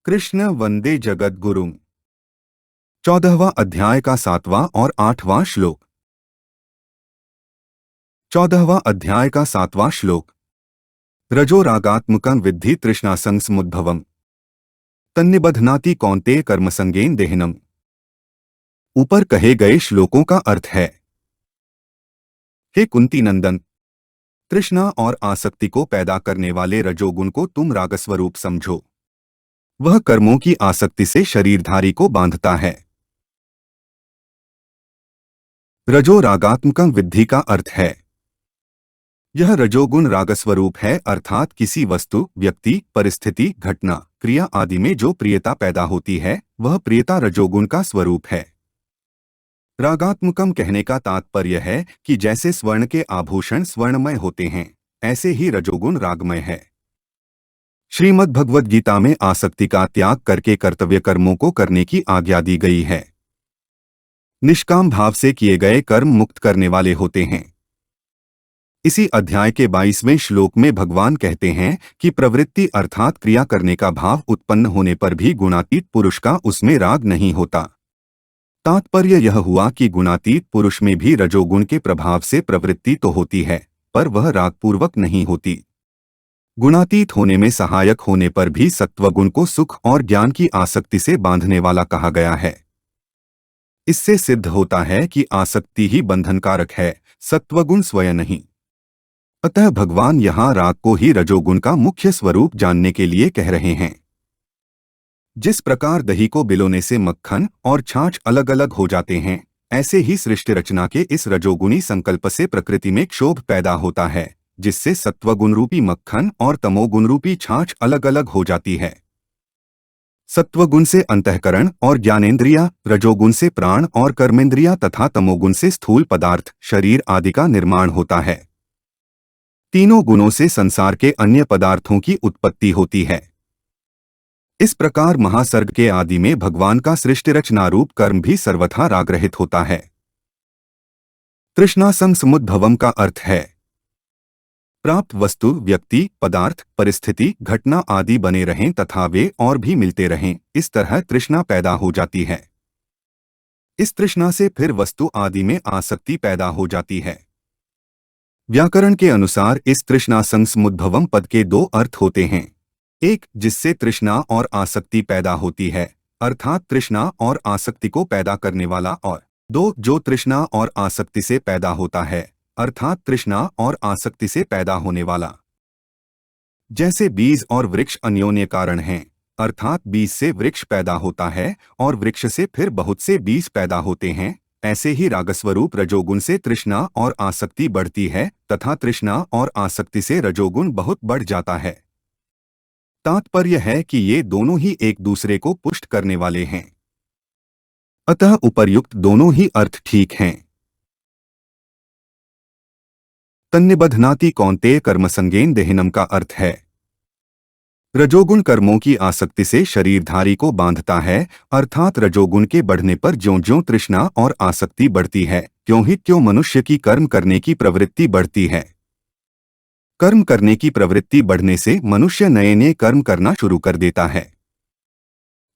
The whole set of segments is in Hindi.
कृष्ण वंदे जगत गुरुम। 14वां अध्याय का 7वां और 8वां श्लोक। 14वां अध्याय का 7वां श्लोक। रजो रागात्मकं विद्धि तृष्णासंग समुद्भवम् तन्निबध्नाति कौन्तेय कर्मसंगेन देहिनम्। ऊपर कहे गए श्लोकों का अर्थ है, हे कुंती नंदन, तृष्णा और आसक्ति को पैदा करने वाले रजोगुण को तुम रागस्वरूप समझो। वह कर्मों की आसक्ति से शरीरधारी को बांधता है। रजो रागात्मकं विद्धि का अर्थ है, यह रजोगुण रागस्वरूप है, अर्थात किसी वस्तु, व्यक्ति, परिस्थिति, घटना, क्रिया आदि में जो प्रियता पैदा होती है वह प्रियता रजोगुण का स्वरूप है। रागात्मकम कहने का तात्पर्य है कि जैसे स्वर्ण के आभूषण स्वर्णमय होते हैं, ऐसे ही रजोगुण रागमय है। श्रीमद् भगवद गीता में आसक्ति का त्याग करके कर्तव्य कर्मों को करने की आज्ञा दी गई है। निष्काम भाव से किए गए कर्म मुक्त करने वाले होते हैं। इसी अध्याय के 22वें श्लोक में भगवान कहते हैं कि प्रवृत्ति अर्थात क्रिया करने का भाव उत्पन्न होने पर भी गुणातीत पुरुष का उसमें राग नहीं होता। तात्पर्य यह हुआ कि गुणातीत पुरुष में भी रजोगुण के प्रभाव से प्रवृत्ति तो होती है, पर वह रागपूर्वक नहीं होती। गुणातीत होने में सहायक होने पर भी सत्वगुण को सुख और ज्ञान की आसक्ति से बांधने वाला कहा गया है। इससे सिद्ध होता है कि आसक्ति ही बंधनकारक है, सत्वगुण स्वयं नहीं। अतः भगवान यहाँ राग को ही रजोगुण का मुख्य स्वरूप जानने के लिए कह रहे हैं। जिस प्रकार दही को बिलोने से मक्खन और छाछ अलग अलग हो जाते हैं, ऐसे ही सृष्टि रचना के इस रजोगुणी संकल्प से प्रकृति में क्षोभ पैदा होता है, जिससे सत्वगुण रूपी मक्खन और तमोगुण रूपी छाछ अलग अलग हो जाती है। सत्वगुण से अंतःकरण और ज्ञानेंद्रिया, रजोगुण से प्राण और कर्मेंद्रिया तथा तमोगुण से स्थूल पदार्थ, शरीर आदि का निर्माण होता है। तीनों गुणों से संसार के अन्य पदार्थों की उत्पत्ति होती है। इस प्रकार महासर्ग के आदि में भगवान का सृष्टि रचना रूप कर्म भी सर्वथा रागरहित होता है। तृष्णासंग समुद्भवम का अर्थ है, प्राप्त वस्तु, व्यक्ति, पदार्थ, परिस्थिति, घटना आदि बने रहें तथा वे और भी मिलते रहें, इस तरह तृष्णा पैदा हो जाती है। इस तृष्णा से फिर वस्तु आदि में आसक्ति पैदा हो जाती है। व्याकरण के अनुसार इस तृष्णासंग समुद्भवम पद के दो अर्थ होते हैं। एक, जिससे तृष्णा और आसक्ति पैदा होती है, अर्थात तृष्णा और आसक्ति को पैदा करने वाला, और दो, जो तृष्णा और आसक्ति से पैदा होता है, अर्थात तृष्णा और आसक्ति से पैदा होने वाला। जैसे बीज और वृक्ष अन्योन्य कारण हैं, अर्थात बीज से वृक्ष पैदा होता है और वृक्ष से फिर बहुत से बीज पैदा होते हैं, ऐसे ही रागस्वरूप रजोगुण से तृष्णा और आसक्ति बढ़ती है तथा तृष्णा और आसक्ति से रजोगुण बहुत बढ़ जाता है। तात्पर्य है कि ये दोनों ही एक दूसरे को पुष्ट करने वाले हैं। अतः उपर्युक्त दोनों ही अर्थ ठीक हैं। तन्निबध्नाति कौन्तेय कर्मसंगेन देहिनम का अर्थ है, रजोगुण कर्मों की आसक्ति से शरीरधारी को बांधता है, अर्थात रजोगुण के बढ़ने पर ज्यों-ज्यों तृष्णा और आसक्ति बढ़ती है, त्यों ही त्यों मनुष्य की कर्म करने की प्रवृत्ति बढ़ती है। कर्म करने की प्रवृत्ति बढ़ने से मनुष्य नए नए कर्म करना शुरू कर देता है।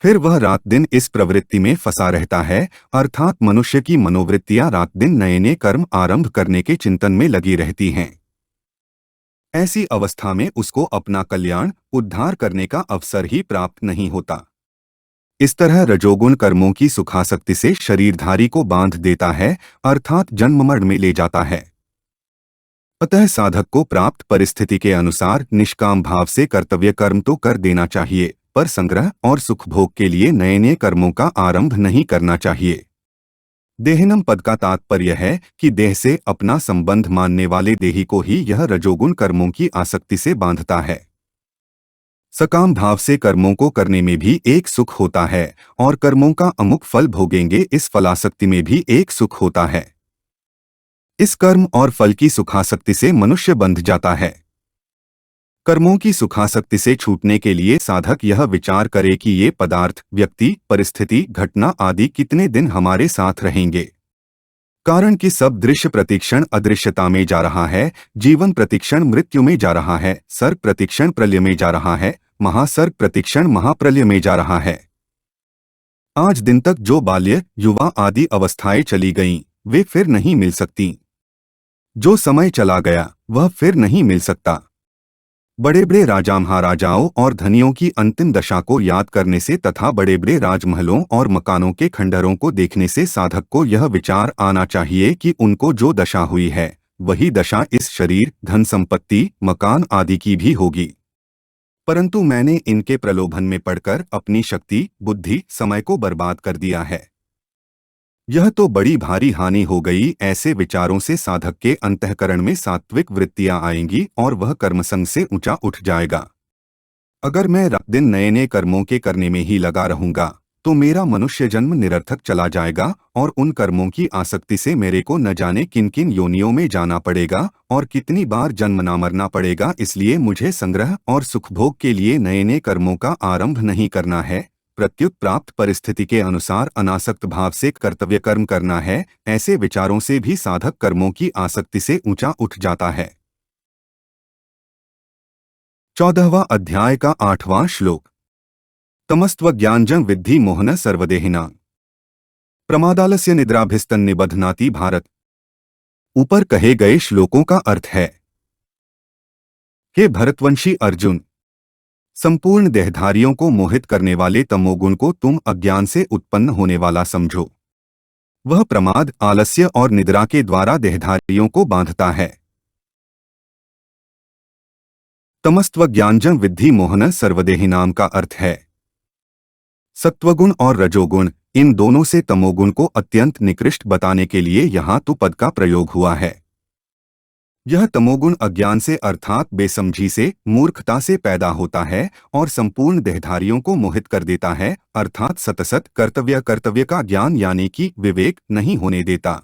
फिर वह रात दिन इस प्रवृत्ति में फंसा रहता है, अर्थात मनुष्य की मनोवृत्तियां रात दिन नए नए कर्म आरंभ करने के चिंतन में लगी रहती हैं। ऐसी अवस्था में उसको अपना कल्याण, उद्धार करने का अवसर ही प्राप्त नहीं होता। इस तरह रजोगुण कर्मों की सुखासक्ति से शरीरधारी को बांध देता है, अर्थात जन्म मरण में ले जाता है। अतः साधक को प्राप्त परिस्थिति के अनुसार निष्काम भाव से कर्तव्य कर्म तो कर देना चाहिए, पर संग्रह और सुखभोग के लिए नए नए कर्मों का आरंभ नहीं करना चाहिए। देहिनम पद का तात्पर्य है कि देह से अपना संबंध मानने वाले देही को ही यह रजोगुण कर्मों की आसक्ति से बांधता है। सकाम भाव से कर्मों को करने में भी एक सुख होता है और कर्मों का अमुक फल भोगेंगे, इस फलासक्ति में भी एक सुख होता है। इस कर्म और फल की सुखासक्ति से मनुष्य बंध जाता है। कर्मों की सुखासक्ति से छूटने के लिए साधक यह विचार करे कि ये पदार्थ, व्यक्ति, परिस्थिति, घटना आदि कितने दिन हमारे साथ रहेंगे। कारण कि सब दृश्य प्रतिक्षण अदृश्यता में जा रहा है, जीवन प्रतिक्षण मृत्यु में जा रहा है, सर्ग प्रतिक्षण प्रलय में जा रहा है, महासर्ग प्रतिक्षण महाप्रलय में जा रहा है। आज दिन तक जो बाल्य, युवा आदि अवस्थाएं चली गईं, वे फिर नहीं मिल सकती। जो समय चला गया वह फिर नहीं मिल सकता। बड़े बड़े राजा महाराजाओं और धनियों की अंतिम दशा को याद करने से तथा बड़े बड़े राजमहलों और मकानों के खंडहरों को देखने से साधक को यह विचार आना चाहिए कि उनको जो दशा हुई है वही दशा इस शरीर, धन संपत्ति, मकान आदि की भी होगी। परंतु मैंने इनके प्रलोभन में पड़कर अपनी शक्ति, बुद्धि, समय को बर्बाद कर दिया है। यह तो बड़ी भारी हानि हो गई। ऐसे विचारों से साधक के अंतःकरण में सात्विक वृत्तियां आएंगी और वह कर्मसंग से ऊंचा उठ जाएगा। अगर मैं रात दिन नए नए कर्मों के करने में ही लगा रहूंगा तो मेरा मनुष्य जन्म निरर्थक चला जाएगा और उन कर्मों की आसक्ति से मेरे को न जाने किन किन योनियों में जाना पड़ेगा और कितनी बार जन्मना मरना पड़ेगा। इसलिए मुझे संग्रह और सुखभोग के लिए नए नए कर्मों का आरंभ नहीं करना है, प्रत्युत प्राप्त परिस्थिति के अनुसार अनासक्त भाव से कर्तव्य कर्म करना है। ऐसे विचारों से भी साधक कर्मों की आसक्ति से ऊंचा उठ जाता है। 14वां अध्याय का 8वां श्लोक। तमस्त्व ज्ञानजं विद्धि मोहन सर्वदेहिना प्रमादालस्य निद्राभिस्तन्निबध्नाति भारत। ऊपर कहे गए श्लोकों का अर्थ है, हे भरतवंशी अर्जुन, संपूर्ण देहधारियों को मोहित करने वाले तमोगुण को तुम अज्ञान से उत्पन्न होने वाला समझो। वह प्रमाद, आलस्य और निद्रा के द्वारा देहधारियों को बांधता है। तमस्त्व ज्ञानजं विद्धि मोहन सर्वदेही नाम का अर्थ है सत्वगुण और रजोगुण। इन दोनों से तमोगुण को अत्यंत निकृष्ट बताने के लिए यहाँ तु पद का प्रयोग हुआ है। यह तमोगुण अज्ञान से अर्थात बेसमझी से, मूर्खता से पैदा होता है और संपूर्ण देहधारियों को मोहित कर देता है, अर्थात सतसत कर्तव्य का ज्ञान यानी कि विवेक नहीं होने देता।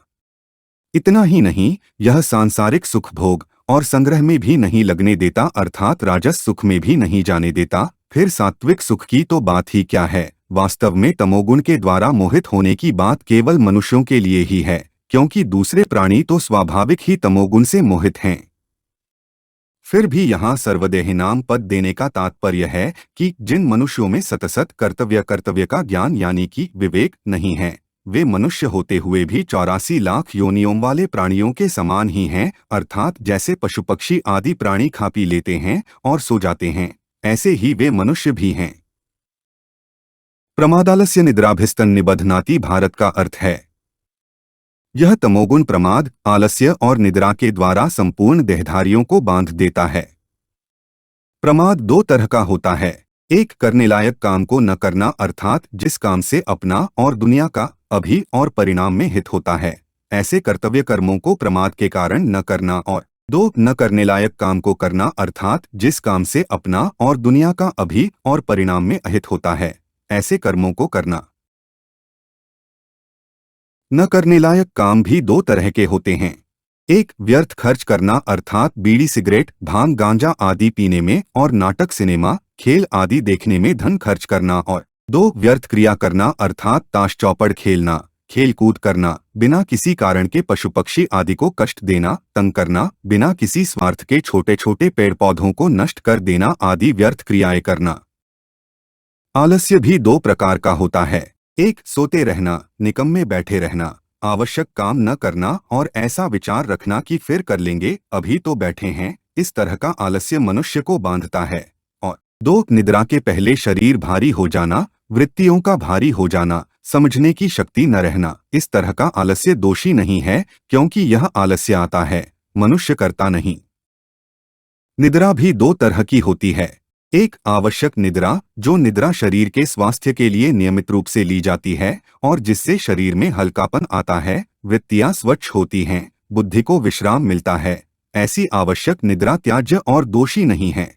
इतना ही नहीं, यह सांसारिक सुख भोग और संग्रह में भी नहीं लगने देता, अर्थात राजस सुख में भी नहीं जाने देता। फिर सात्विक सुख की तो बात ही क्या है। वास्तव में तमोगुण के द्वारा मोहित होने की बात केवल मनुष्यों के लिए ही है, क्योंकि दूसरे प्राणी तो स्वाभाविक ही तमोगुण से मोहित हैं। फिर भी यहाँ सर्वदेही नाम पद देने का तात्पर्य है कि जिन मनुष्यों में सतसत कर्तव्य का ज्ञान यानी कि विवेक नहीं है, वे मनुष्य होते हुए भी 84 लाख योनियों वाले प्राणियों के समान ही हैं, अर्थात जैसे पशु पक्षी आदि प्राणी खा पी लेते हैं और सो जाते हैं, ऐसे ही वे मनुष्य भी हैं। प्रमादालस्य निद्राभिस्तन्निबध्नाति भारत का अर्थ है, यह तमोगुण प्रमाद, आलस्य और निद्रा के द्वारा संपूर्ण देहधारियों को बांध देता है। प्रमाद दो तरह का होता है, एक करने लायक काम को न करना, अर्थात जिस काम से अपना और दुनिया का अभी और परिणाम में हित होता है, ऐसे कर्तव्य कर्मों को प्रमाद के कारण न करना, और दो न करने लायक काम को करना, अर्थात जिस काम से अपना और दुनिया का अभी और परिणाम में अहित होता है, ऐसे कर्मों को करना। न करने लायक काम भी दो तरह के होते हैं, एक व्यर्थ खर्च करना, अर्थात बीड़ी सिगरेट भांग गांजा आदि पीने में और नाटक सिनेमा खेल आदि देखने में धन खर्च करना, और दो व्यर्थ क्रिया करना, अर्थात ताश चौपड़ खेलना, खेल कूद करना, बिना किसी कारण के पशु पक्षी आदि को कष्ट देना, तंग करना, बिना किसी स्वार्थ के छोटे छोटे पेड़ पौधों को नष्ट कर देना आदि व्यर्थ क्रियाएं करना। आलस्य भी दो प्रकार का होता है, एक सोते रहना, निकम्मे बैठे रहना, आवश्यक काम न करना और ऐसा विचार रखना कि फिर कर लेंगे, अभी तो बैठे हैं, इस तरह का आलस्य मनुष्य को बांधता है। और दो निद्रा के पहले शरीर भारी हो जाना, वृत्तियों का भारी हो जाना, समझने की शक्ति न रहना, इस तरह का आलस्य दोषी नहीं है, क्योंकि यह आलस्य आता है, मनुष्य करता नहीं। निद्रा भी दो तरह की होती है, एक आवश्यक निद्रा, जो निद्रा शरीर के स्वास्थ्य के लिए नियमित रूप से ली जाती है और जिससे शरीर में हल्कापन आता है, वृत्तियां स्वच्छ होती हैं, बुद्धि को विश्राम मिलता है, ऐसी आवश्यक निद्रा त्याज्य और दोषी नहीं है।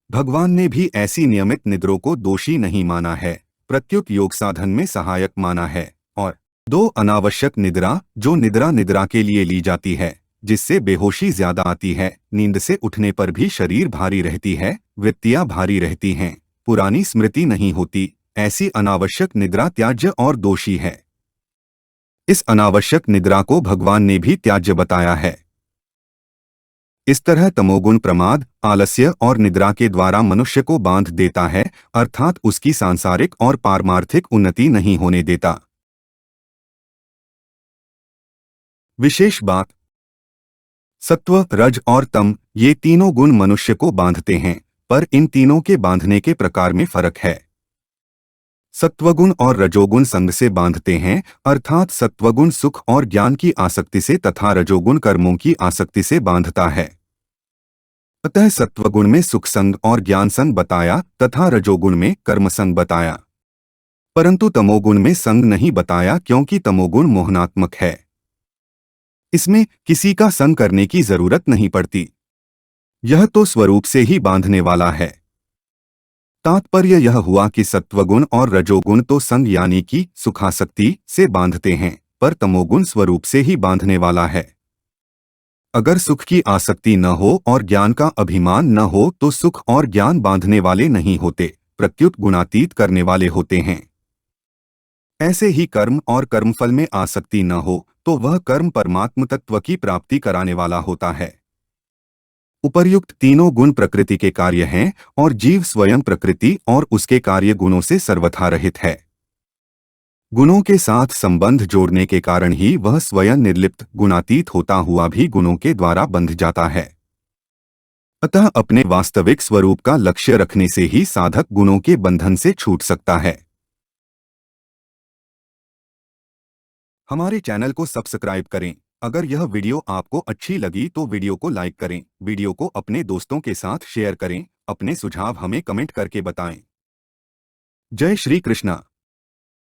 भगवान ने भी ऐसी नियमित निद्रों को दोषी नहीं माना है, प्रत्युत योग साधन में सहायक माना है। और दो अनावश्यक निद्रा, जो निद्रा के लिए ली जाती है, जिससे बेहोशी ज्यादा आती है, नींद से उठने पर भी शरीर भारी रहती है, वृत्तियां भारी रहती हैं, पुरानी स्मृति नहीं होती, ऐसी अनावश्यक निद्रा त्याज्य और दोषी है। इस अनावश्यक निद्रा को भगवान ने भी त्याज्य बताया है। इस तरह तमोगुण प्रमाद, आलस्य और निद्रा के द्वारा मनुष्य को बांध देता है, अर्थात उसकी सांसारिक और पारमार्थिक उन्नति नहीं होने देता। विशेष बात, सत्व, रज और तम ये तीनों गुण मनुष्य को बांधते हैं, पर इन तीनों के बांधने के प्रकार में फर्क है। सत्वगुण और रजोगुण संग से बांधते हैं, अर्थात सत्वगुण सुख और ज्ञान की आसक्ति से तथा रजोगुण कर्मों की आसक्ति से बांधता है। अतः सत्वगुण में सुख संग और ज्ञान संग बताया तथा रजोगुण में कर्म संग बताया, परंतु तमोगुण में संग नहीं बताया, क्योंकि तमोगुण मोहनात्मक है। इसमें किसी का संग करने की जरूरत नहीं पड़ती, यह तो स्वरूप से ही बांधने वाला है। तात्पर्य यह हुआ कि सत्वगुण और रजोगुण तो संग यानी कि सुखासक्ति से बांधते हैं, पर तमोगुण स्वरूप से ही बांधने वाला है। अगर सुख की आसक्ति न हो और ज्ञान का अभिमान न हो तो सुख और ज्ञान बांधने वाले नहीं होते, प्रत्युत गुणातीत करने वाले होते हैं। ऐसे ही कर्म और कर्मफल में आसक्ति न हो तो वह कर्म परमात्म तत्व की प्राप्ति कराने वाला होता है। उपर्युक्त तीनों गुण प्रकृति के कार्य हैं और जीव स्वयं प्रकृति और उसके कार्य गुणों से सर्वथा रहित है। गुणों के साथ संबंध जोड़ने के कारण ही वह स्वयं निर्लिप्त गुणातीत होता हुआ भी गुणों के द्वारा बंध जाता है। अतः अपने वास्तविक स्वरूप का लक्ष्य रखने से ही साधक गुणों के बंधन से छूट सकता है। हमारे चैनल को सब्सक्राइब करें। अगर यह वीडियो आपको अच्छी लगी तो वीडियो को लाइक करें, वीडियो को अपने दोस्तों के साथ शेयर करें, अपने सुझाव हमें कमेंट करके बताएं। जय श्री कृष्णा।